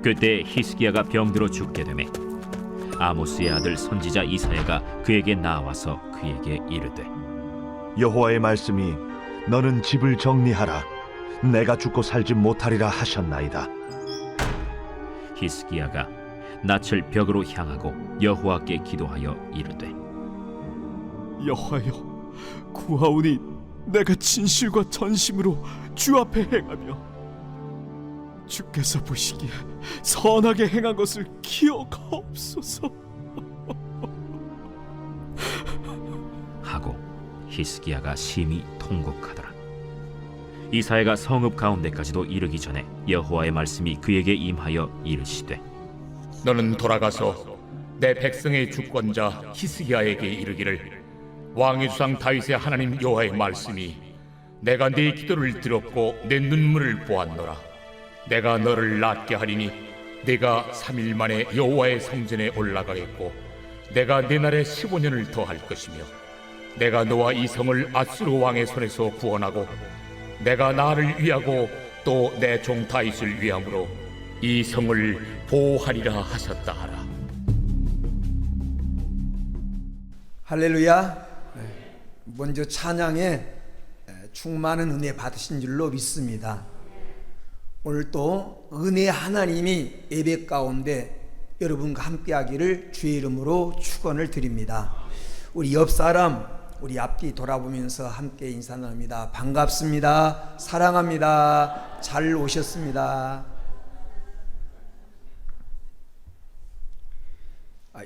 그때 히스기야가 병들어 죽게 되매 아모스의 아들 선지자 이사야가 그에게 나와서 그에게 이르되 여호와의 말씀이 너는 집을 정리하라 내가 죽고 살지 못하리라 하셨나이다. 히스기야가 낯을 벽으로 향하고 여호와께 기도하여 이르되 여호와여, 구하오니 내가 진실과 전심으로 주 앞에 행하며 주께서 보시기에 선하게 행한 것을 기억하옵소서. 하고 히스기야가 심히 통곡하더라. 이사야가 성읍 가운데까지도 이르기 전에 여호와의 말씀이 그에게 임하여 이르시되 너는 돌아가서 내 백성의 주권자 히스기야에게 이르기를 왕의 주상 다윗의 하나님 여호와의 말씀이 내가 네 기도를 들었고 내 눈물을 보았노라. 내가 너를 낫게 하리니 네가 3일 만에 여호와의 성전에 올라가겠고 내가 네 날에 15년을 더할 것이며 내가 너와 이 성을 아수르 왕의 손에서 구원하고 내가 나를 위하고 또 내 종 다윗을 위함으로 이 성을 보호하리라 하셨다 하라. 할렐루야. 먼저 찬양에 충만한 은혜 받으신 줄로 믿습니다. 오늘 또 은혜 하나님이 예배 가운데 여러분과 함께 하기를 주의 이름으로 축원을 드립니다. 우리 옆 사람, 우리 앞뒤 돌아보면서 함께 인사 나눕니다. 반갑습니다. 사랑합니다. 잘 오셨습니다.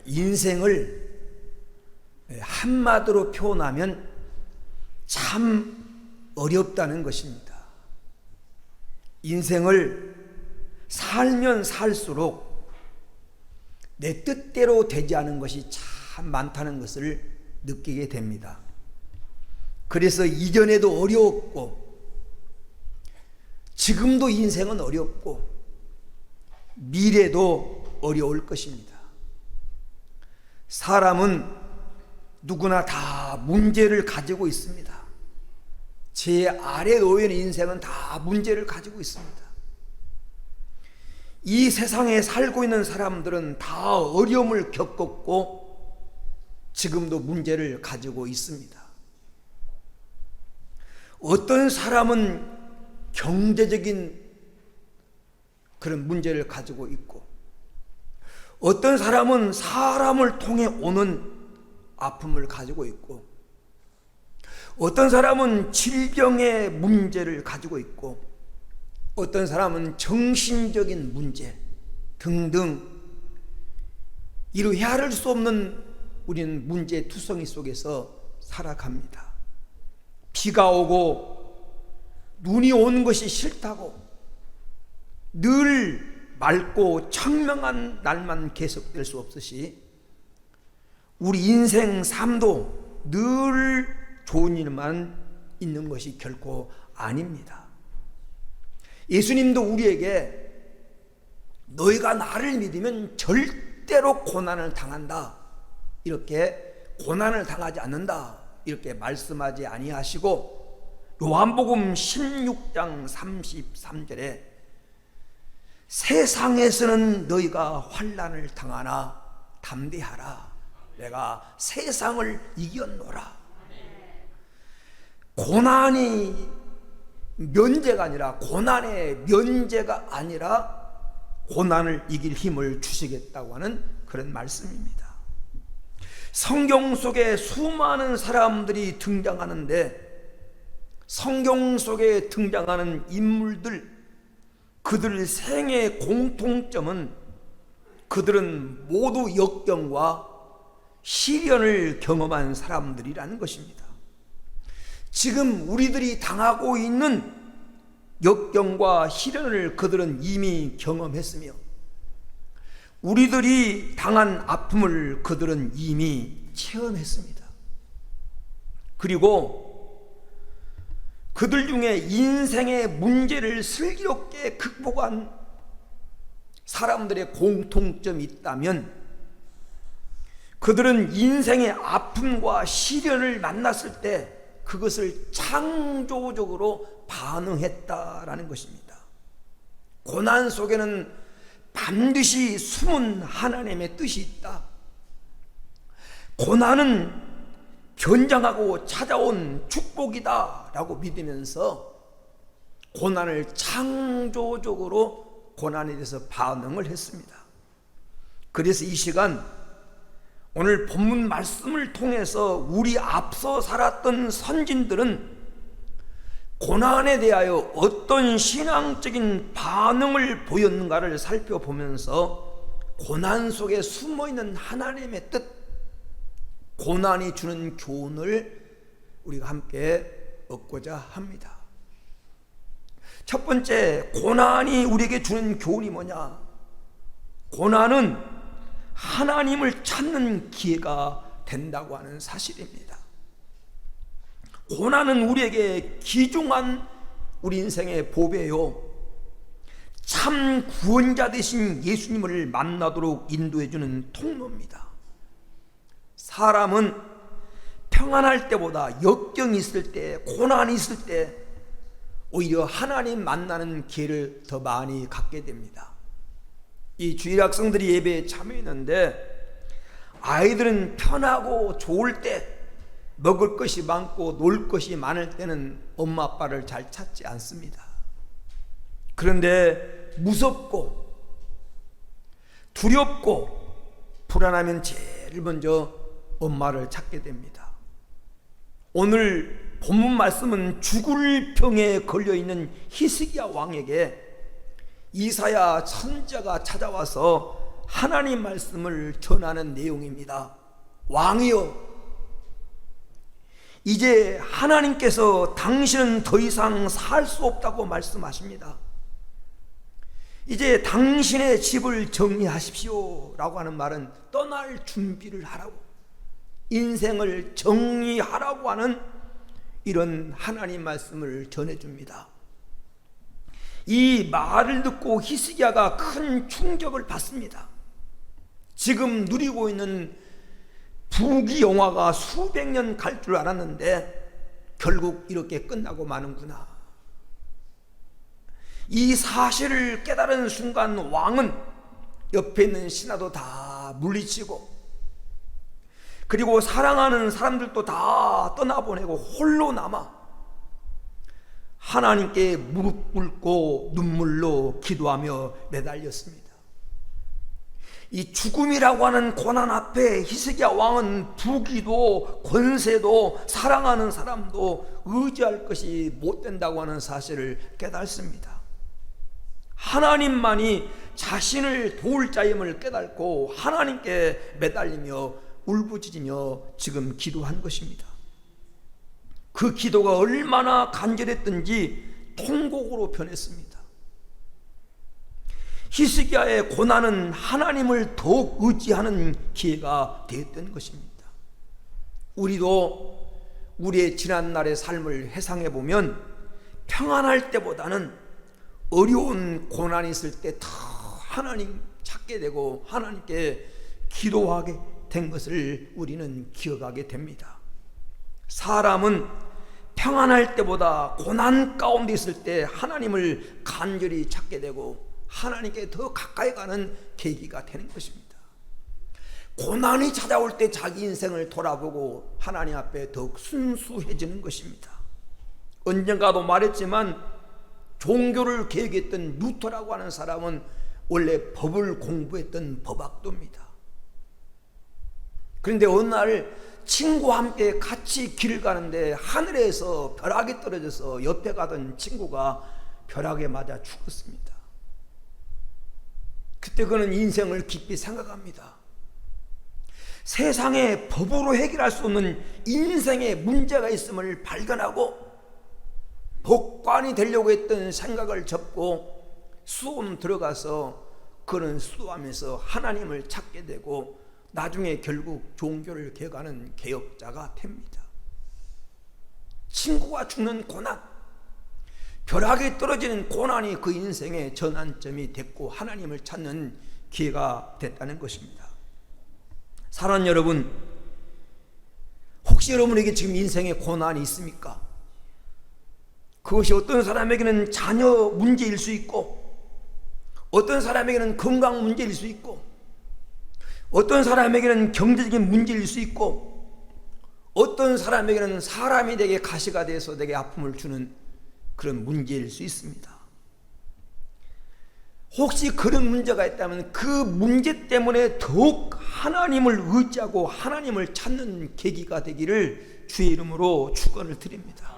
인생을 한마디로 표현하면 참 어렵다는 것입니다. 인생을 살면 살수록 내 뜻대로 되지 않은 것이 참 많다는 것을 느끼게 됩니다. 그래서 이전에도 어려웠고 지금도 인생은 어렵고 미래도 어려울 것입니다. 사람은 누구나 다 문제를 가지고 있습니다. 제 아래 놓여 있는 인생은 다 문제를 가지고 있습니다. 이 세상에 살고 있는 사람들은 다 어려움을 겪었고 지금도 문제를 가지고 있습니다. 어떤 사람은 경제적인 그런 문제를 가지고 있고 어떤 사람은 사람을 통해 오는 아픔을 가지고 있고 어떤 사람은 질병의 문제를 가지고 있고 어떤 사람은 정신적인 문제 등등 이루 헤아릴 수 없는 우리는 문제투성이 속에서 살아갑니다. 비가 오고 눈이 오는 것이 싫다고 늘 맑고 청명한 날만 계속될 수 없듯이 우리 인생 삶도 늘 좋은 일만 있는 것이 결코 아닙니다. 예수님도 우리에게 너희가 나를 믿으면 절대로 고난을 당한다, 이렇게 고난을 당하지 않는다 이렇게 말씀하지 아니하시고 요한복음 16장 33절에 세상에서는 너희가 환난을 당하나 담대하라 내가 세상을 이겼노라. 고난이 면제가 아니라 고난의 면제가 아니라 고난을 이길 힘을 주시겠다고 하는 그런 말씀입니다. 성경 속에 수많은 사람들이 등장하는데 성경 속에 등장하는 인물들 그들 생의 공통점은 그들은 모두 역경과 시련을 경험한 사람들이라는 것입니다. 지금 우리들이 당하고 있는 역경과 시련을 그들은 이미 경험했으며 우리들이 당한 아픔을 그들은 이미 체험했습니다. 그리고 그들 중에 인생의 문제를 슬기롭게 극복한 사람들의 공통점이 있다면 그들은 인생의 아픔과 시련을 만났을 때 그것을 창조적으로 반응했다라는 것입니다. 고난 속에는 반드시 숨은 하나님의 뜻이 있다. 고난은 변장하고 찾아온 축복이다 라고 믿으면서 고난을 창조적으로 고난에 대해서 반응을 했습니다. 그래서 이 시간 오늘 본문 말씀을 통해서 우리 앞서 살았던 선진들은 고난에 대하여 어떤 신앙적인 반응을 보였는가를 살펴보면서 고난 속에 숨어있는 하나님의 뜻, 고난이 주는 교훈을 우리가 함께 얻고자 합니다. 첫 번째, 고난이 우리에게 주는 교훈이 뭐냐? 고난은 하나님을 찾는 기회가 된다고 하는 사실입니다. 고난은 우리에게 귀중한 우리 인생의 보배요, 참 구원자 되신 예수님을 만나도록 인도해주는 통로입니다. 사람은 평안할 때보다 역경이 있을 때, 고난이 있을 때 오히려 하나님 만나는 기회를 더 많이 갖게 됩니다. 이 주일 학생들이 예배에 참여했는데 아이들은 편하고 좋을 때, 먹을 것이 많고 놀 것이 많을 때는 엄마 아빠를 잘 찾지 않습니다. 그런데 무섭고 두렵고 불안하면 제일 먼저 엄마를 찾게 됩니다. 오늘 본문 말씀은 죽을 병에 걸려있는 히스기야 왕에게 이사야 선지자가 찾아와서 하나님 말씀을 전하는 내용입니다. 왕이여, 이제 하나님께서 당신은 더 이상 살 수 없다고 말씀하십니다. 이제 당신의 집을 정리하십시오 라고 하는 말은 떠날 준비를 하라고, 인생을 정리하라고 하는 이런 하나님 말씀을 전해줍니다. 이 말을 듣고 히스기야가 큰 충격을 받습니다. 지금 누리고 있는 부귀영화가 수백 년 갈 줄 알았는데 결국 이렇게 끝나고 마는구나. 이 사실을 깨달은 순간 왕은 옆에 있는 신하도 다 물리치고, 그리고 사랑하는 사람들도 다 떠나보내고 홀로 남아 하나님께 무릎 꿇고 눈물로 기도하며 매달렸습니다. 이 죽음이라고 하는 고난 앞에 히스기야 왕은 부귀도 권세도 사랑하는 사람도 의지할 것이 못 된다고 하는 사실을 깨닫습니다. 하나님만이 자신을 도울 자임을 깨닫고 하나님께 매달리며 울부짖으며 지금 기도한 것입니다. 그 기도가 얼마나 간절했던지 통곡으로 변했습니다. 히스기야의 고난은 하나님을 더욱 의지하는 기회가 되었던 것입니다. 우리도 우리의 지난날의 삶을 회상해 보면 평안할 때보다는 어려운 고난이 있을 때 더 하나님 찾게 되고 하나님께 기도하게 된 것을 우리는 기억하게 됩니다. 사람은 평안할 때보다 고난 가운데 있을 때 하나님을 간절히 찾게 되고 하나님께 더 가까이 가는 계기가 되는 것입니다. 고난이 찾아올 때 자기 인생을 돌아보고 하나님 앞에 더욱 순수해지는 것입니다. 언젠가도 말했지만 종교를 계획했던 루터라고 하는 사람은 원래 법을 공부했던 법학도입니다. 그런데 어느 날 친구와 함께 같이 길을 가는데 하늘에서 벼락이 떨어져서 옆에 가던 친구가 벼락에 맞아 죽었습니다. 그때 그는 인생을 깊이 생각합니다. 세상에 법으로 해결할 수 없는 인생의 문제가 있음을 발견하고 법관이 되려고 했던 생각을 접고 수험 들어가서 그는 수도하면서 하나님을 찾게 되고 나중에 결국 종교를 개혁하는 개혁자가 됩니다. 친구가 죽는 고난, 벼락이 떨어지는 고난이 그 인생의 전환점이 됐고 하나님을 찾는 기회가 됐다는 것입니다. 사랑하는 여러분, 혹시 여러분에게 지금 인생에 고난이 있습니까? 그것이 어떤 사람에게는 자녀 문제일 수 있고 어떤 사람에게는 건강 문제일 수 있고, 어떤 사람에게는 경제적인 문제일 수 있고, 어떤 사람에게는 사람이 내게 가시가 돼서 내게 아픔을 주는 그런 문제일 수 있습니다. 혹시 그런 문제가 있다면 그 문제 때문에 더욱 하나님을 의지하고 하나님을 찾는 계기가 되기를 주의 이름으로 축원을 드립니다.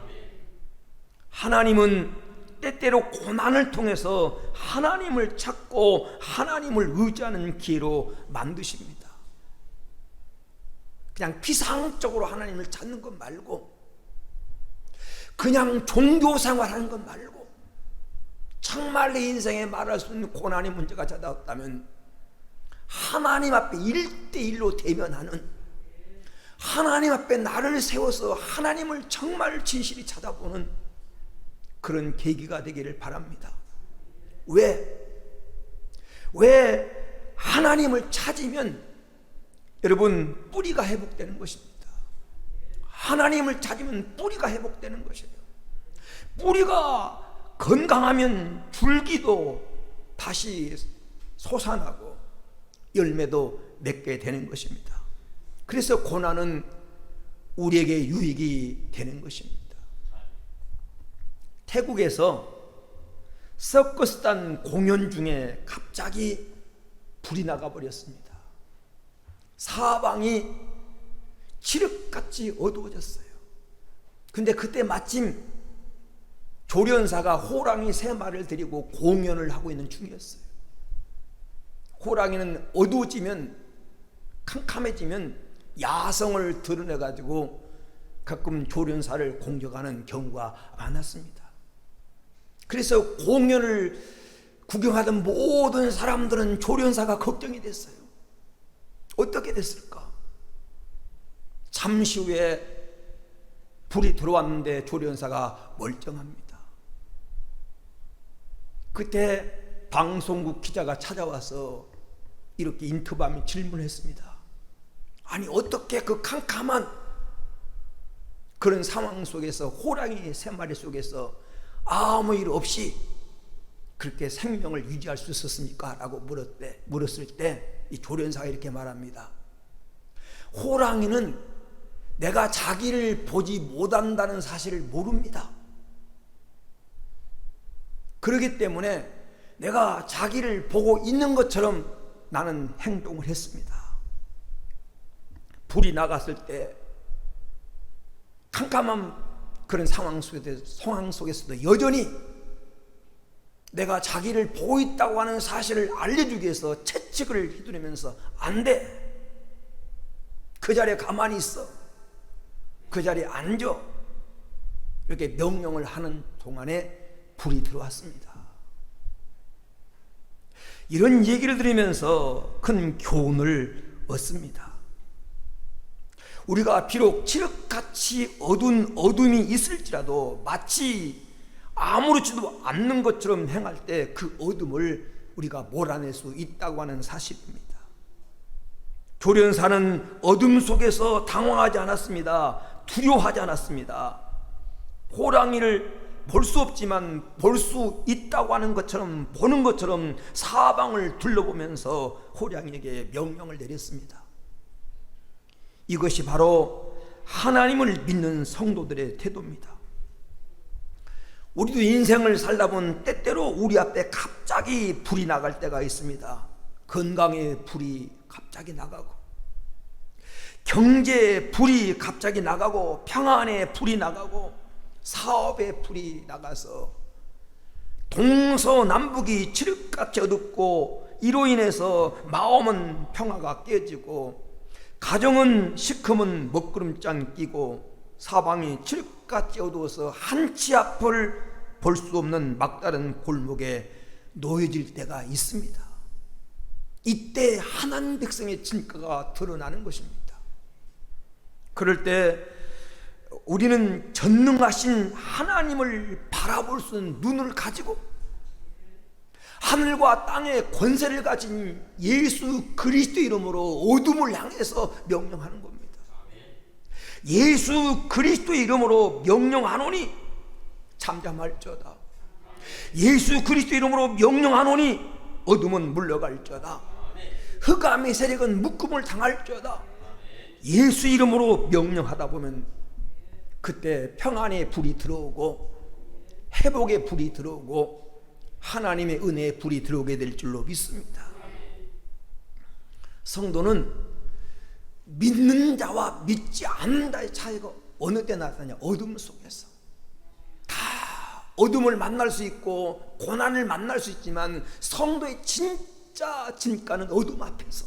하나님은 때때로 고난을 통해서 하나님을 찾고 하나님을 의지하는 기회로 만드십니다. 그냥 피상적으로 하나님을 찾는 것 말고, 그냥 종교 생활하는 것 말고, 정말 내 인생에 말할 수 있는 고난의 문제가 찾아왔다면 하나님 앞에 1대1로 대면하는, 하나님 앞에 나를 세워서 하나님을 정말 진실히 찾아보는 그런 계기가 되기를 바랍니다. 왜 하나님을 찾으면 여러분 뿌리가 회복되는 것입니다. 하나님을 찾으면 뿌리가 회복되는 것이에요. 뿌리가 건강하면 줄기도 다시 솟아나고 열매도 맺게 되는 것입니다. 그래서 고난은 우리에게 유익이 되는 것입니다. 태국에서 서커스단 공연 중에 갑자기 불이 나가버렸습니다. 사방이 칠흑같이 어두워졌어요. 근데 그때 마침 조련사가 호랑이 3마리를 데리고 공연을 하고 있는 중이었어요. 호랑이는 어두워지면, 캄캄해지면 야성을 드러내가지고 가끔 조련사를 공격하는 경우가 많았습니다. 그래서 공연을 구경하던 모든 사람들은 조련사가 걱정이 됐어요. 어떻게 됐을까? 잠시 후에 불이 들어왔는데 조련사가 멀쩡합니다. 그때 방송국 기자가 찾아와서 이렇게 인터뷰하며 질문했습니다. 아니, 어떻게 그 캄캄한 그런 상황 속에서, 호랑이 3마리 속에서 아무 일 없이 그렇게 생명을 유지할 수 있었습니까? 라고 물었을 때 이 조련사가 이렇게 말합니다. 호랑이는 내가 자기를 보지 못한다는 사실을 모릅니다. 그렇기 때문에 내가 자기를 보고 있는 것처럼 나는 행동을 했습니다. 불이 나갔을 때 캄캄한 그런 상황 속에서도 여전히 내가 자기를 보고 있다고 하는 사실을 알려주기 위해서 채찍을 휘두르면서 안 돼, 그 자리에 가만히 있어, 그 자리에 앉아, 이렇게 명령을 하는 동안에 불이 들어왔습니다. 이런 얘기를 들으면서 큰 교훈을 얻습니다. 우리가 비록 칠흑같이 어두운 어둠이 있을지라도 마치 아무렇지도 않는 것처럼 행할 때 그 어둠을 우리가 몰아낼 수 있다고 하는 사실입니다. 조련사는 어둠 속에서 당황하지 않았습니다. 두려워하지 않았습니다. 호랑이를 볼 수 없지만 볼 수 있다고 하는 것처럼, 보는 것처럼 사방을 둘러보면서 호랑이에게 명령을 내렸습니다. 이것이 바로 하나님을 믿는 성도들의 태도입니다. 우리도 인생을 살다 보면 때때로 우리 앞에 갑자기 불이 나갈 때가 있습니다. 건강의 불이 갑자기 나가고, 경제의 불이 갑자기 나가고, 평안의 불이 나가고, 사업의 불이 나가서 동서남북이 칠흑같이 어둡고, 이로 인해서 마음은 평화가 깨지고, 가정은 시커먼 먹구름잔 끼고, 사방이 칠흑같이 어두워서 한치 앞을 볼 수 없는 막다른 골목에 놓여질 때가 있습니다. 이때 하나님 백성의 진가가 드러나는 것입니다. 그럴 때 우리는 전능하신 하나님을 바라볼 수 있는 눈을 가지고 하늘과 땅의 권세를 가진 예수 그리스도 이름으로 어둠을 향해서 명령하는 겁니다. 예수 그리스도 이름으로 명령하노니 잠잠할지어다. 예수 그리스도 이름으로 명령하노니 어둠은 물러갈지어다. 흑암의 세력은 묶음을 당할지어다. 예수 이름으로 명령하다 보면 그때 평안의 불이 들어오고 회복의 불이 들어오고 하나님의 은혜의 불이 들어오게 될 줄로 믿습니다. 성도는 믿는 자와 믿지 않는 자의 차이가 어느 때 나타나냐? 어둠 속에서. 다 어둠을 만날 수 있고 고난을 만날 수 있지만 성도의 진짜 진가는 어둠 앞에서.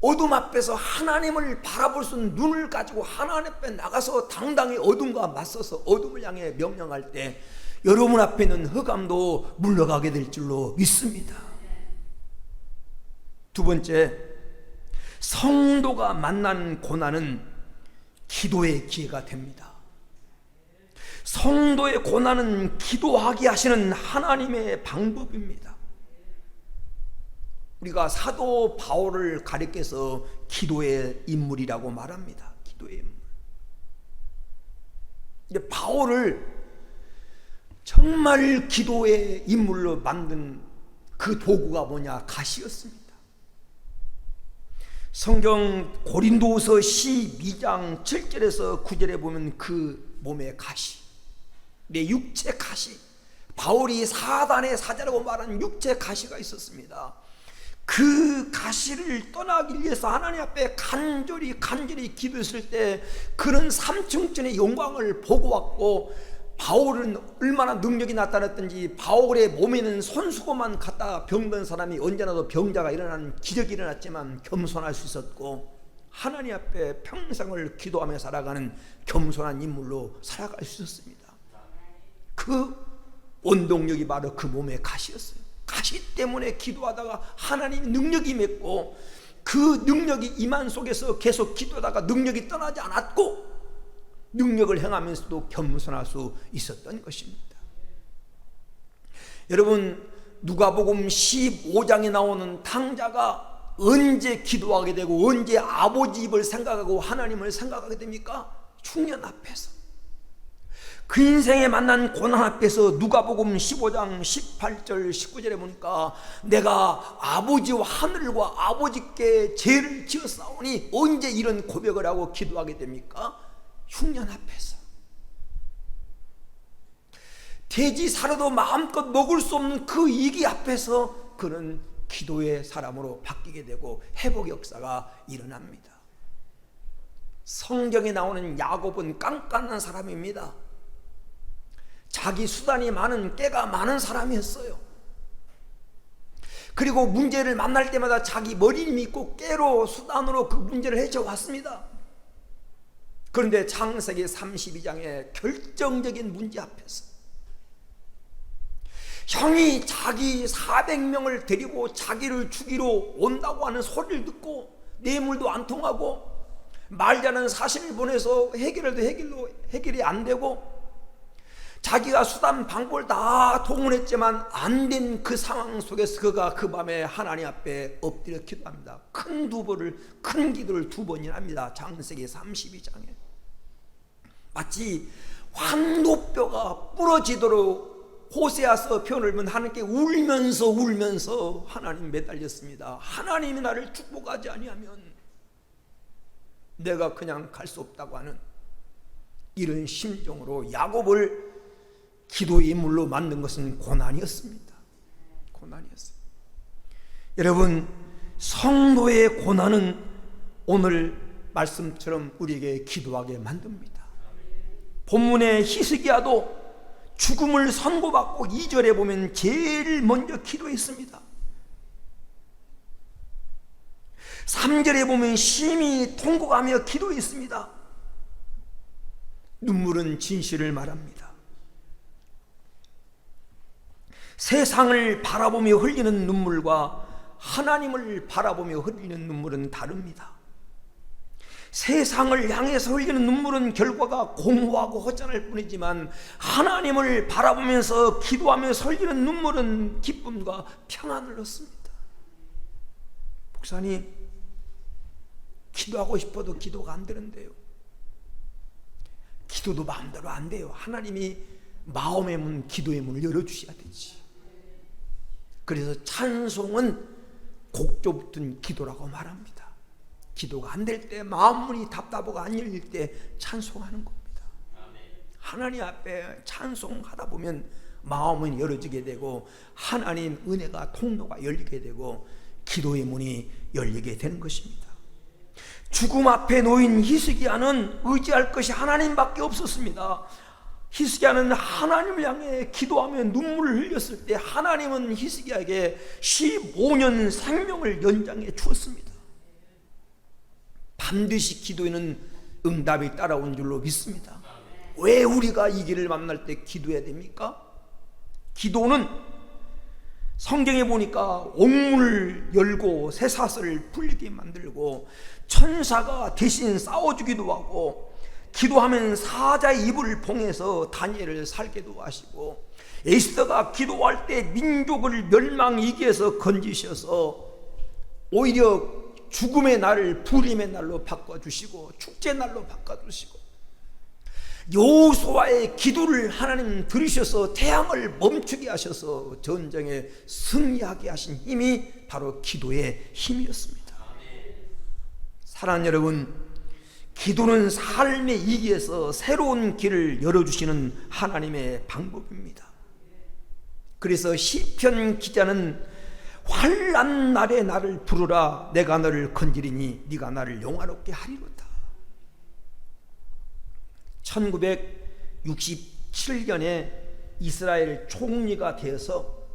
어둠 앞에서 하나님을 바라볼 수 있는 눈을 가지고 하나님 앞에 나가서 당당히 어둠과 맞서서 어둠을 향해 명령할 때 여러분 앞에 있는 흑암도 물러가게 될 줄로 믿습니다. 두 번째, 성도가 만난 고난은 기도의 기회가 됩니다. 성도의 고난은 기도하게 하시는 하나님의 방법입니다. 우리가 사도 바울을 가리켜서 기도의 인물이라고 말합니다. 기도의 인물. 근데 바울을 정말 기도의 인물로 만든 그 도구가 뭐냐? 가시였습니다. 성경 고린도후서 12장 7절에서 9절에 보면 그 몸의 가시, 내 육체 가시, 바울이 사단의 사자라고 말하는 육체 가시가 있었습니다. 그 가시를 떠나기 위해서 하나님 앞에 간절히 기도했을 때 그런 삼층전의 영광을 보고 왔고, 바울은 얼마나 능력이 나타났던지 바울의 몸에는 손수건만 갖다 병든 사람이 언제나도 병자가 일어나는 기적이 일어났지만 겸손할 수 있었고, 하나님 앞에 평생을 기도하며 살아가는 겸손한 인물로 살아갈 수 있었습니다. 그 원동력이 바로 그 몸의 가시였어요. 가시 때문에 기도하다가 하나님의 능력이 맺고, 그 능력이 임한 속에서 계속 기도하다가 능력이 떠나지 않았고 능력을 행하면서도 겸손할 수 있었던 것입니다. 여러분, 누가복음 15장에 나오는 탕자가 언제 기도하게 되고 언제 아버지 입을 생각하고 하나님을 생각하게 됩니까? 중년 앞에서. 그 인생에 만난 고난 앞에서 누가복음 15장 18절 19절에 보니까 내가 아버지와 하늘과 아버지께 죄를 지었사오니 언제 이런 고백을 하고 기도하게 됩니까? 흉년 앞에서. 돼지 사료도 마음껏 먹을 수 없는 그 위기 앞에서 그는 기도의 사람으로 바뀌게 되고 회복 역사가 일어납니다. 성경에 나오는 야곱은 깐깐한 사람입니다. 자기 수단이 많은, 깨가 많은 사람이었어요. 그리고 문제를 만날 때마다 자기 머리를 믿고 깨로 수단으로 그 문제를 해쳐왔습니다. 그런데 창세기 32장의 결정적인 문제 앞에서 형이 자기 400명을 데리고 자기를 죽이러 온다고 하는 소리를 듣고 뇌물도 안 통하고 말자는 사신을 보내서 해결이 안 되고 자기가 수단 방법을 다 동원했지만 안 된 그 상황 속에서 그가 그 밤에 하나님 앞에 엎드려 기도합니다. 큰 기도를 2번이나 합니다. 창세기 32장에. 마치 황도뼈가 부러지도록 호세아서 표현을 보면 하나님께 울면서 하나님 매달렸습니다. 하나님이 나를 축복하지 아니하면 내가 그냥 갈 수 없다고 하는 이런 심정으로 야곱을 기도의 인물로 만든 것은 고난이었습니다. 고난이었어요. 여러분, 성도의 고난은 오늘 말씀처럼 우리에게 기도하게 만듭니다. 본문의 히스기야도 죽음을 선고받고 2절에 보면 제일 먼저 기도했습니다. 3절에 보면 심히 통곡하며 기도했습니다. 눈물은 진실을 말합니다. 세상을 바라보며 흘리는 눈물과 하나님을 바라보며 흘리는 눈물은 다릅니다. 세상을 향해서 흘리는 눈물은 결과가 공허하고 허전할 뿐이지만 하나님을 바라보면서 기도하면서 흘리는 눈물은 기쁨과 평안을 얻습니다. 목사님, 기도하고 싶어도 기도가 안 되는데요. 기도도 마음대로 안 돼요. 하나님이 마음의 문, 기도의 문을 열어주셔야 되지. 그래서 찬송은 곡조 붙은 기도라고 말합니다. 기도가 안 될 때, 마음 문이 답답하고 안 열릴 때 찬송하는 겁니다. 하나님 앞에 찬송하다 보면 마음은 열어지게 되고 하나님 은혜가 통로가 열리게 되고 기도의 문이 열리게 되는 것입니다. 죽음 앞에 놓인 히스기야는 의지할 것이 하나님밖에 없었습니다. 히스기야는 하나님을 향해 기도하며 눈물을 흘렸을 때 하나님은 히스기야에게 15년 생명을 연장해 주었습니다. 반드시 기도에는 응답이 따라온 줄로 믿습니다. 왜 우리가 이 길을 만날 때 기도해야 됩니까? 기도는 성경에 보니까 옥문을 열고 쇠사슬을 풀리게 만들고 천사가 대신 싸워주기도 하고, 기도하면 사자의 입을 봉해서 다니엘을 살게도 하시고, 에스더가 기도할 때 민족을 멸망위기에서 건지셔서 오히려 죽음의 날을 부림의 날로 바꿔주시고 축제 날로 바꿔주시고, 여호수아의 기도를 하나님 들으셔서 태양을 멈추게 하셔서 전쟁에 승리하게 하신 힘이 바로 기도의 힘이었습니다. 사랑하는 여러분, 기도는 삶의 이기에서 새로운 길을 열어주시는 하나님의 방법입니다. 그래서 시편 기자는 환난 날에 나를 부르라, 내가 너를 건지리니 네가 나를 영화롭게 하리로다. 1967년에 이스라엘 총리가 되어서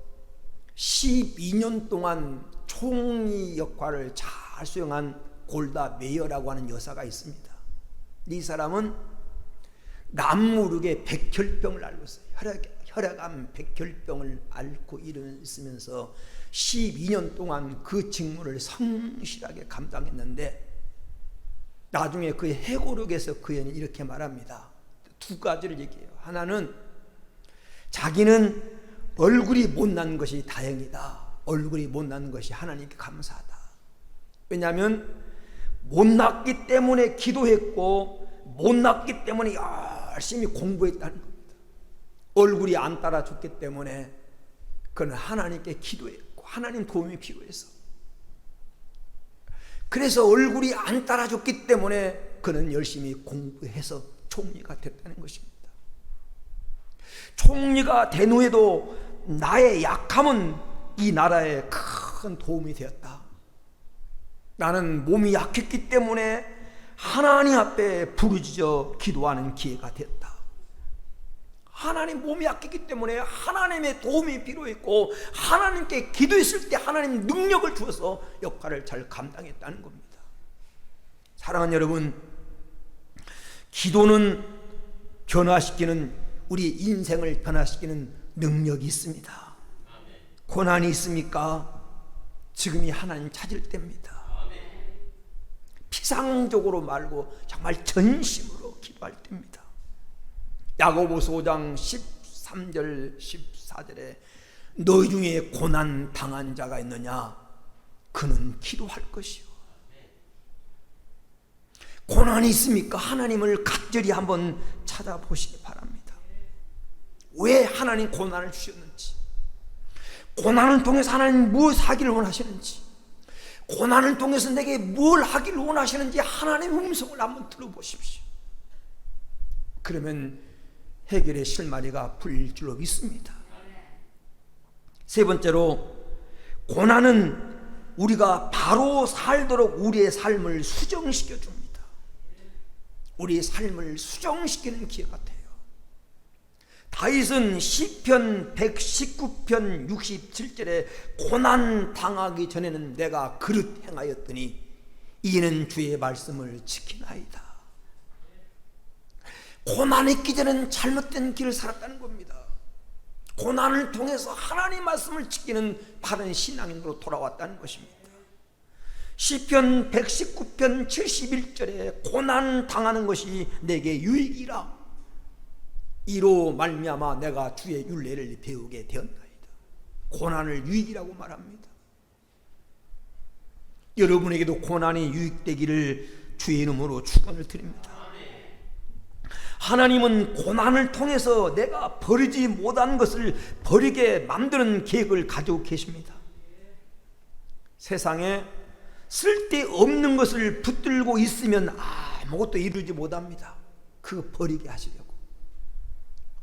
12년 동안 총리 역할을 잘 수행한 골다 메이어라고 하는 여사가 있습니다. 이 사람은 남무르게 백혈병을 앓고 있어요. 혈액암 백혈병을 앓고 있으면서 12년 동안 그 직무를 성실하게 감당했는데, 나중에 그의 해고록에서 그는 이렇게 말합니다. 두 가지를 얘기해요. 하나는 자기는 얼굴이 못난 것이 다행이다. 얼굴이 못난 것이 하나님께 감사하다. 왜냐하면 못났기 때문에 기도했고 못났기 때문에 열심히 공부했다는 겁니다. 얼굴이 안 따라줬기 때문에 그는 하나님께 기도했고 하나님 도움이 필요해서, 그래서 얼굴이 안 따라줬기 때문에 그는 열심히 공부해서 총리가 됐다는 것입니다. 총리가 된 후에도 나의 약함은 이 나라에 큰 도움이 되었다. 나는 몸이 약했기 때문에 하나님 앞에 부르짖어 기도하는 기회가 됐다. 하나님 몸이 약했기 때문에 하나님의 도움이 필요했고, 하나님께 기도했을 때 하나님 능력을 주어서 역할을 잘 감당했다는 겁니다. 사랑하는 여러분, 기도는 변화시키는, 우리 인생을 변화시키는 능력이 있습니다. 고난이 있습니까? 지금이 하나님 찾을 때입니다. 피상적으로 말고 정말 전심으로 기도할 때입니다. 야고보서 5장 13절 14절에 너희 중에 고난 당한 자가 있느냐? 그는 기도할 것이요. 고난이 있습니까? 하나님을 간절히 한번 찾아보시기 바랍니다. 왜 하나님 고난을 주셨는지, 고난을 통해서 하나님 무엇 하기를 원하시는지, 고난을 통해서 내게 뭘 하기를 원하시는지 하나님의 음성을 한번 들어보십시오. 그러면 해결의 실마리가 풀릴 줄로 믿습니다. 세 번째로, 고난은 우리가 바로 살도록 우리의 삶을 수정시켜 줍니다. 우리의 삶을 수정시키는 기회가 돼요. 다윗은 시편 119편 67절에 고난 당하기 전에는 내가 그릇 행하였더니 이는 주의 말씀을 지키나이다. 고난이 있기 전에는 잘못된 길을 살았다는 겁니다. 고난을 통해서 하나님 말씀을 지키는 바른 신앙인으로 돌아왔다는 것입니다. 시편 119편 71절에 고난 당하는 것이 내게 유익이라, 이로 말미암아 내가 주의 율례를 배우게 되었나이다. 고난을 유익이라고 말합니다. 여러분에게도 고난이 유익되기를 주의 이름으로 축원을 드립니다. 하나님은 고난을 통해서 내가 버리지 못한 것을 버리게 만드는 계획을 가지고 계십니다. 세상에 쓸데없는 것을 붙들고 있으면 아무것도 이루지 못합니다. 그거 버리게 하시려고.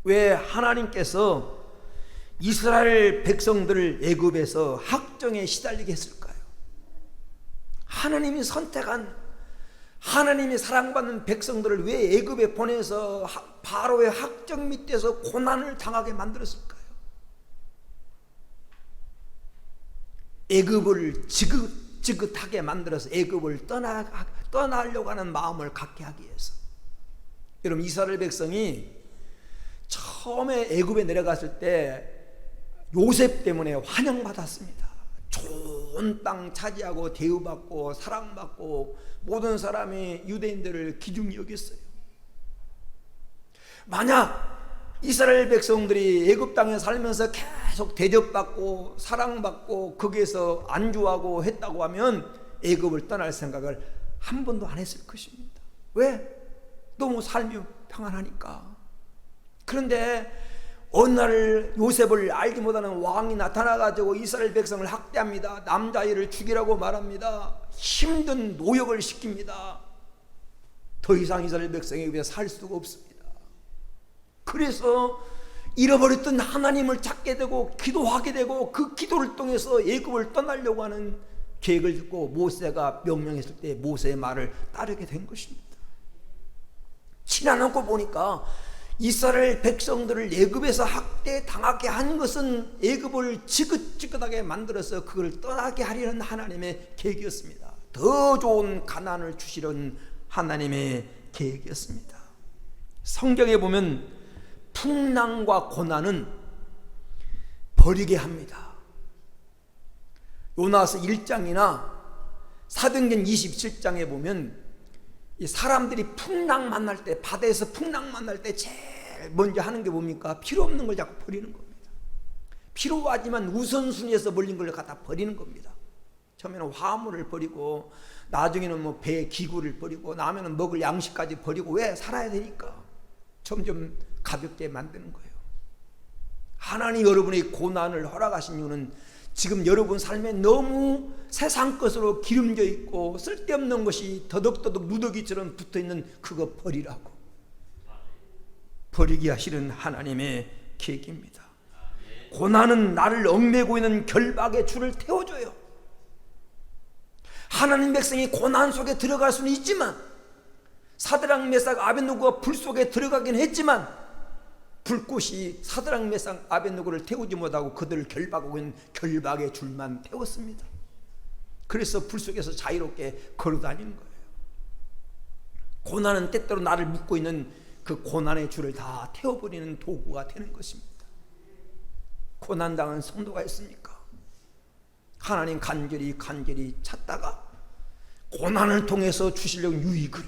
왜 하나님께서 이스라엘 백성들을 애굽에서 학정에 시달리게 했을까요? 하나님이 선택한, 하나님이 사랑받는 백성들을 왜 애굽에 보내서 바로의 학정 밑에서 고난을 당하게 만들었을까요? 애굽을 지긋지긋하게 만들어서 애굽을 떠나려고 하는 마음을 갖게 하기 위해서. 여러분, 이스라엘 백성이 처음에 애굽에 내려갔을 때 요셉 때문에 환영받았습니다. 좋은 땅 차지하고 대우받고 사랑받고 모든 사람이 유대인들을 귀중히 여겼어요. 만약 이스라엘 백성들이 애굽 땅에 살면서 계속 대접받고 사랑받고 거기에서 안주하고 했다고 하면 애굽을 떠날 생각을 한 번도 안 했을 것입니다. 왜? 너무 삶이 평안하니까. 그런데 어느 날 요셉을 알지 못하는 왕이 나타나가지고 이스라엘 백성을 학대합니다. 남자아이를 죽이라고 말합니다. 힘든 노역을 시킵니다. 더 이상 이스라엘 백성에 비해 살 수가 없습니다. 그래서 잃어버렸던 하나님을 찾게 되고 기도하게 되고 그 기도를 통해서 애굽을 떠나려고 하는 계획을 듣고 모세가 명령했을 때 모세의 말을 따르게 된 것입니다. 지나놓고 보니까 이스라엘 백성들을 애굽에서 학대당하게 한 것은 애굽을 지긋지긋하게 만들어서 그걸 떠나게 하려는 하나님의 계획이었습니다. 더 좋은 가나안을 주시려는 하나님의 계획이었습니다. 성경에 보면 풍랑과 고난은 버리게 합니다. 요나서 1장이나 사도행전 27장에 보면 이 사람들이 풍랑 만날 때, 바다에서 풍랑 만날 때 제일 먼저 하는 게 뭡니까? 필요 없는 걸 자꾸 버리는 겁니다. 필요하지만 우선순위에서 몰린 걸 갖다 버리는 겁니다. 처음에는 화물을 버리고 나중에는 뭐 배 기구를 버리고 나면은 먹을 양식까지 버리고. 왜? 살아야 되니까. 점점 가볍게 만드는 거예요. 하나님 여러분의 고난을 허락하신 이유는 지금 여러분 삶에 너무 세상 것으로 기름져 있고 쓸데없는 것이 더덕더덕 무더기처럼 붙어있는 그거 버리라고. 버리게 하시는 하나님의 계획입니다. 고난은 나를 얽매고 있는 결박의 줄을 태워줘요. 하나님 백성이 고난 속에 들어갈 수는 있지만, 사드락 메삭 아벳느고가 불 속에 들어가긴 했지만 불꽃이 사드락 메삭 아벳느고를 태우지 못하고 그들을 결박하고 있는 결박의 줄만 태웠습니다. 그래서 불 속에서 자유롭게 걸어다니는 거예요. 고난은 때때로 나를 묶고 있는 그 고난의 줄을 다 태워버리는 도구가 되는 것입니다. 고난당한 성도가 있습니까? 하나님 간절히 찾다가 고난을 통해서 주시려는 유익을,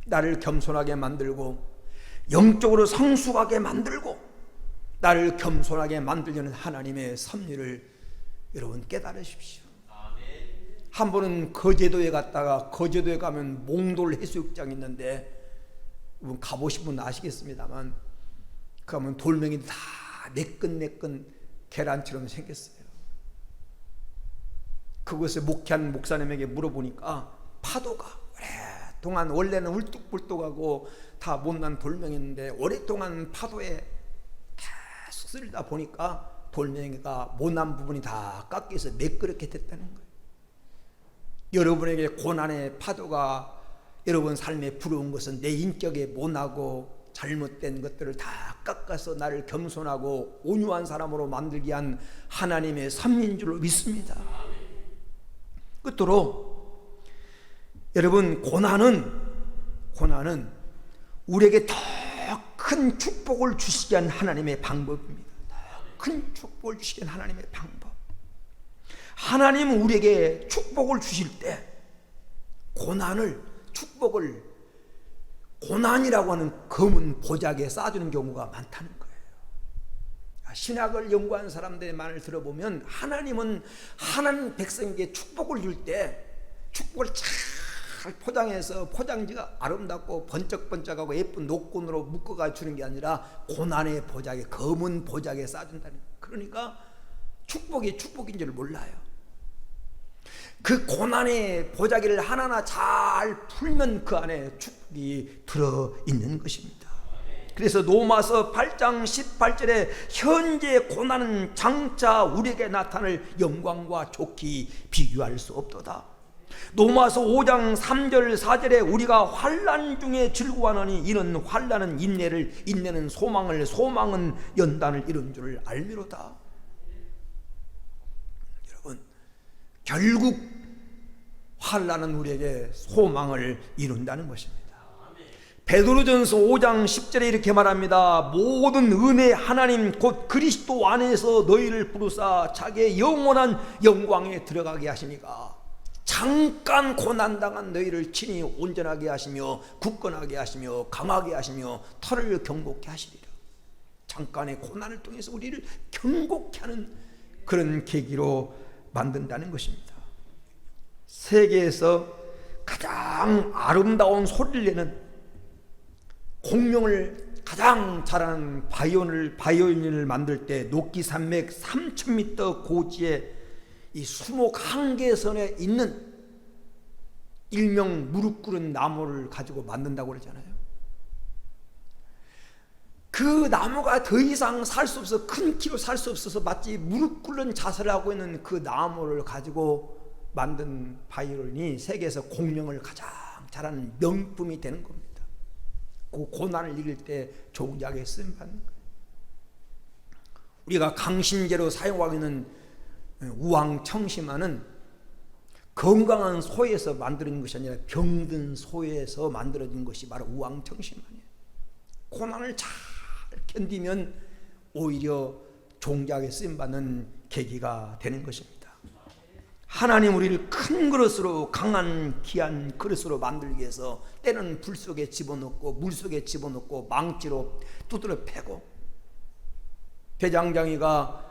나를 겸손하게 만들고 영적으로 성숙하게 만들고 나를 겸손하게 만들려는 하나님의 섭리를 여러분 깨달으십시오. 한 번은 거제도에 갔다가, 거제도에 가면 몽돌 해수욕장이 있는데 여러분 가보신 분 아시겠습니다만, 그 가면 돌멩이 다 매끈매끈 계란처럼 생겼어요. 그것을 목회한 목사님에게 물어보니까 파도가 오랫동안, 원래는 울뚝불뚝하고 다 못난 돌멩이인데 오랫동안 파도에 계속 쓸다 보니까 돌멩이가 못난 부분이 다 깎여서 매끄럽게 됐다는 거예요. 여러분에게 고난의 파도가 여러분 삶에 불어온 것은 내 인격에 못나고 잘못된 것들을 다 깎아서 나를 겸손하고 온유한 사람으로 만들게 한 하나님의 섭리인 줄로 믿습니다. 끝으로 여러분, 고난은 우리에게 더 큰 축복을 주시게 한 하나님의 방법입니다. 더 큰 축복을 주시게 한 하나님의 방법. 하나님은 우리에게 축복을 주실 때 축복을 고난이라고 하는 검은 보자기에 쌓아주는 경우가 많다는 거예요. 신학을 연구한 사람들의 말을 들어보면 하나님은 하나님 백성에게 축복을 줄 때 축복을 잘 잘 포장해서 포장지가 아름답고 번쩍번쩍하고 예쁜 녹군으로 묶어가 주는 게 아니라 고난의 보자기에, 검은 보자기에 싸준다는. 그러니까 축복이 축복인 줄 몰라요. 그 고난의 보자기를 하나하나 잘 풀면 그 안에 축복이 들어있는 것입니다. 그래서 로마서 8장 18절에 현재 고난은 장차 우리에게 나타날 영광과 좋게 비교할 수 없도다. 로마서 5장 3절 4절에 우리가 환난 중에 즐거워하노니 이는 환난은 인내를, 인내는 소망을, 소망은 연단을 이룬 줄 알미로다. 여러분, 결국 환난은 우리에게 소망을 이룬다는 것입니다. 베드로전서 5장 10절에 이렇게 말합니다. 모든 은혜 하나님 곧 그리스도 안에서 너희를 부르사 자기의 영원한 영광에 들어가게 하시니까 잠깐 고난당한 너희를 친히 온전하게 하시며 굳건하게 하시며 강하게 하시며 털을 경고케 하시리라. 잠깐의 고난을 통해서 우리를 경고케 하는 그런 계기로 만든다는 것입니다. 세계에서 가장 아름다운 소리를 내는, 공명을 가장 잘하는 바이올린을 만들 때 녹기 산맥 3000m 고지에 이 수목 한계선에 있는 일명 무릎 꿇은 나무를 가지고 만든다고 그러잖아요. 그 나무가 더 이상 살 수 없어, 큰 키로 살 수 없어서 마치 무릎 꿇는 자세를 하고 있는 그 나무를 가지고 만든 바이올린이 세계에서 공명을 가장 잘하는 명품이 되는 겁니다. 그 고난을 이길 때 종작에 쓰임받는 거예요. 우리가 강신제로 사용하고 있는 우황청심화는 건강한 소에서 만들어진 것이 아니라 병든 소에서 만들어진 것이 바로 우황청심화예요. 고난을 잘 견디면 오히려 종작에 쓰임받는 계기가 되는 것입니다. 하나님 우리를 큰 그릇으로, 강한 귀한 그릇으로 만들기 위해서 때는 불 속에 집어넣고 물 속에 집어넣고 망치로 두드려 패고, 대장장이가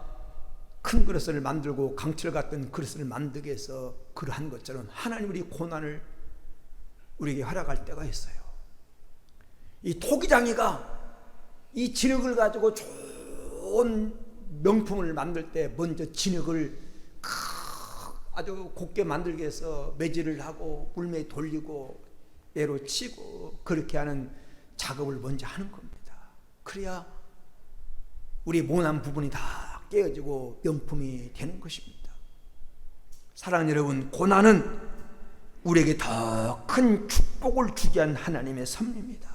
큰 그릇을 만들고 강철 같은 그릇을 만들기 위해서 그러한 것처럼 하나님 우리 고난을 우리에게 허락할 때가 있어요. 이 토기장이가 이 진흙을 가지고 좋은 명품을 만들 때 먼저 진흙을 아주 곱게 만들기 위해서 매질을 하고 물매에 돌리고 매로 치고 그렇게 하는 작업을 먼저 하는 겁니다. 그래야 우리 모난 부분이 다 깨어지고 명품이 되는 것입니다. 사랑하는 여러분, 고난은 우리에게 더 큰 축복을 주게 한 하나님의 섭리입니다.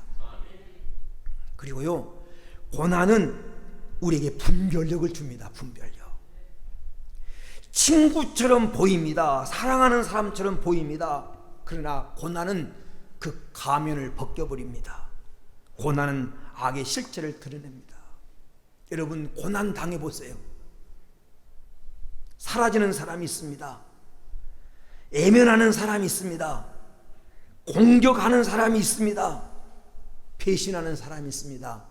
그리고요, 고난은 우리에게 분별력을 줍니다. 분별력. 친구처럼 보입니다. 사랑하는 사람처럼 보입니다. 그러나 고난은 그 가면을 벗겨버립니다. 고난은 악의 실체를 드러냅니다. 여러분, 고난 당해보세요. 사라지는 사람이 있습니다. 애면하는 사람이 있습니다. 공격하는 사람이 있습니다. 배신하는 사람이 있습니다.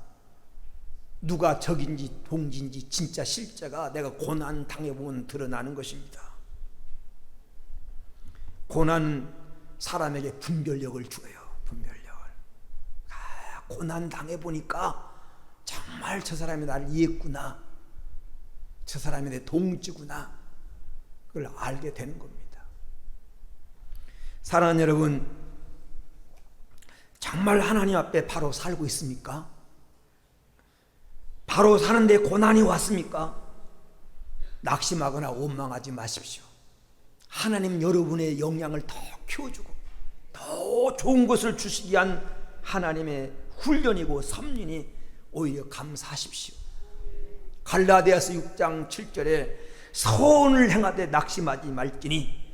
누가 적인지 동지인지 진짜 실제가 내가 고난 당해보면 드러나는 것입니다. 고난은 사람에게 분별력을 줘요. 분별력을. 고난 당해보니까 정말 저 사람이 나를 이해했구나, 저 사람이 내 동지구나, 그걸 알게 되는 겁니다. 사랑하는 여러분, 정말 하나님 앞에 바로 살고 있습니까? 바로 사는데 고난이 왔습니까? 낙심하거나 원망하지 마십시오. 하나님 여러분의 영향을 더 키워주고 더 좋은 것을 주시기 위한 하나님의 훈련이고 섭리니 오히려 감사하십시오. 갈라디아서 6장 7절에 선을 행하되 낙심하지 말지니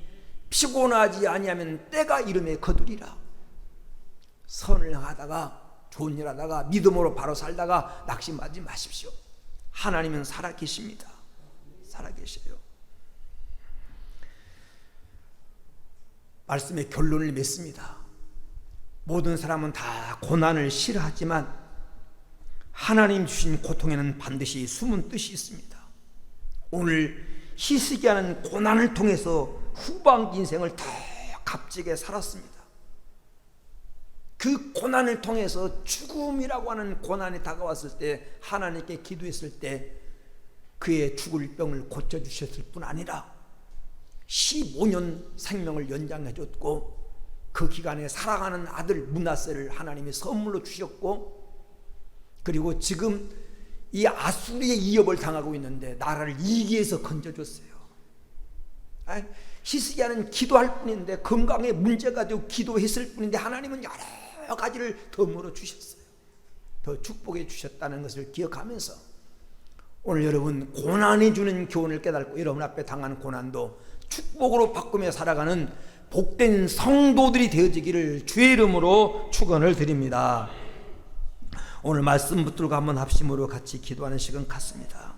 피곤하지 아니하면 때가 이름에 거두리라. 선을 하다가 좋은 일 하다가 믿음으로 바로 살다가 낙심하지 마십시오. 하나님은 살아계십니다. 살아계셔요. 말씀의 결론을 맺습니다. 모든 사람은 다 고난을 싫어하지만 하나님 주신 고통에는 반드시 숨은 뜻이 있습니다. 오늘 히스기야는 고난을 통해서 후반기 인생을 더 값지게 살았습니다. 그 고난을 통해서 죽음이라고 하는 고난이 다가왔을 때 하나님께 기도했을 때 그의 죽을 병을 고쳐주셨을 뿐 아니라 15년 생명을 연장해 줬고 그 기간에 사랑하는 아들 므낫세를 하나님이 선물로 주셨고, 그리고 지금 이 아수리의 위협을 당하고 있는데 나라를 이기해서 건져줬어요. 히스기야는 기도할 뿐인데, 건강에 문제가 되고 기도했을 뿐인데 하나님은 여러 가지를 덤으로 주셨어요. 더 축복해 주셨다는 것을 기억하면서 오늘 여러분 고난이 주는 교훈을 깨닫고 여러분 앞에 당한 고난도 축복으로 바꾸며 살아가는 복된 성도들이 되어지기를 주의 이름으로 축원을 드립니다. 오늘 말씀 붙들고 한번 합심으로 같이 기도하는 시간 갖습니다.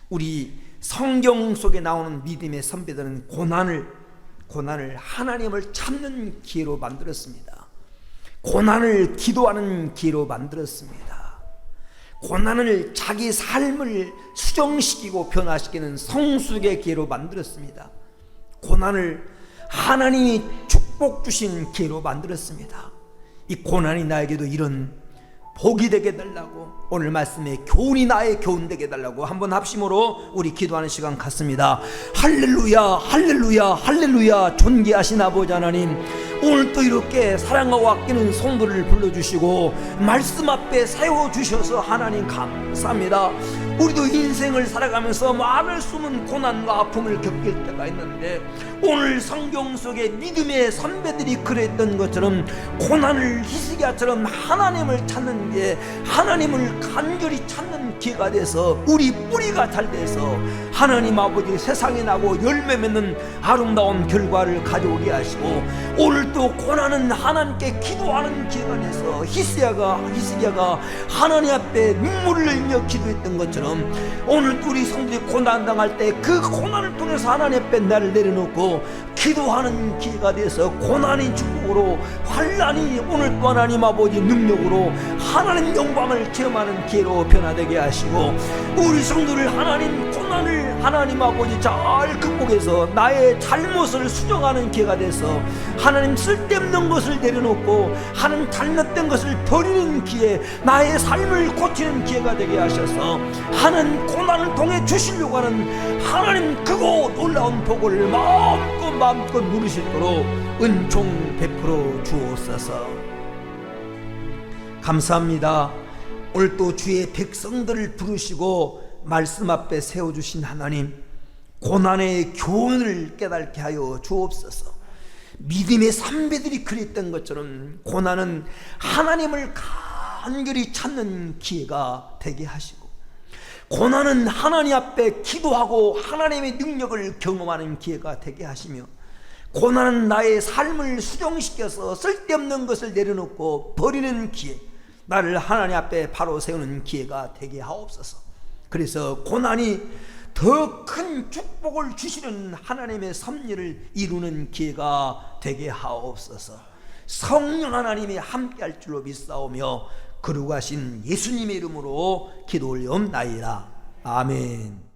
우리 성경 속에 나오는 믿음의 선배들은 고난을 하나님을 찾는 기회로 만들었습니다. 고난을 기도하는 기회로 만들었습니다. 고난을 자기 삶을 수정시키고 변화시키는 성숙의 기회로 만들었습니다. 고난을 하나님이 축복 주신 기회로 만들었습니다. 이 고난이 나에게도 이런 복이 되게 해달라고, 오늘 말씀에 교훈이 나의 교훈 되게 해달라고 한번 합심으로 우리 기도하는 시간 갖습니다. 할렐루야 할렐루야 할렐루야. 존귀하신 아버지 하나님, 오늘 또 이렇게 사랑하고 아끼는 성도를 불러주시고 말씀 앞에 세워주셔서 하나님 감사합니다. 우리도 인생을 살아가면서 많은 숨은 고난과 아픔을 겪을 때가 있는데, 오늘 성경 속에 믿음의 선배들이 그랬던 것처럼 고난을 히스기야처럼 하나님을 찾는 게, 하나님을 간절히 찾는 기회가 돼서 우리 뿌리가 잘 돼서 하나님 아버지 세상에 나고 열매 맺는 아름다운 결과를 가져오게 하시고, 오늘 또 고난은 하나님께 기도하는 기회가 돼서 히스기야가 하나님 앞에 눈물을 흘려 기도했던 것처럼 오늘 우리 성도들이 고난 당할 때 그 고난을 통해서 하나님 앞에 나를 내려놓고 기도하는 기회가 돼서 고난이 축복으로, 환난이 오늘 또 하나님 아버지 능력으로 하나님 영광을 체험하는 기회로 변화되게 하시고, 우리 성도를 하나님 고난을 하나님 아버지 잘 극복해서 나의 잘못을 수정하는 기회가 돼서 하나님 쓸데없는 것을 내려놓고 하나님 잘못된 것을 버리는 기회, 나의 삶을 고치는 기회가 되게 하셔서 하나님 고난을 통해 주시려고 하는 하나님 크고 놀라운 복을 마음껏 누리시도록 은총 베풀어 주옵소서. 감사합니다. 오늘 또 주의 백성들을 부르시고 말씀 앞에 세워주신 하나님, 고난의 교훈을 깨닫게 하여 주옵소서. 믿음의 선배들이 그랬던 것처럼 고난은 하나님을 간절히 찾는 기회가 되게 하시고, 고난은 하나님 앞에 기도하고 하나님의 능력을 경험하는 기회가 되게 하시며, 고난은 나의 삶을 수정시켜서 쓸데없는 것을 내려놓고 버리는 기회, 나를 하나님 앞에 바로 세우는 기회가 되게 하옵소서. 그래서 고난이 더 큰 축복을 주시는 하나님의 섭리를 이루는 기회가 되게 하옵소서. 성령 하나님이 함께할 줄로 믿사오며 거룩하신 예수님의 이름으로 기도 올리옵나이다. 아멘.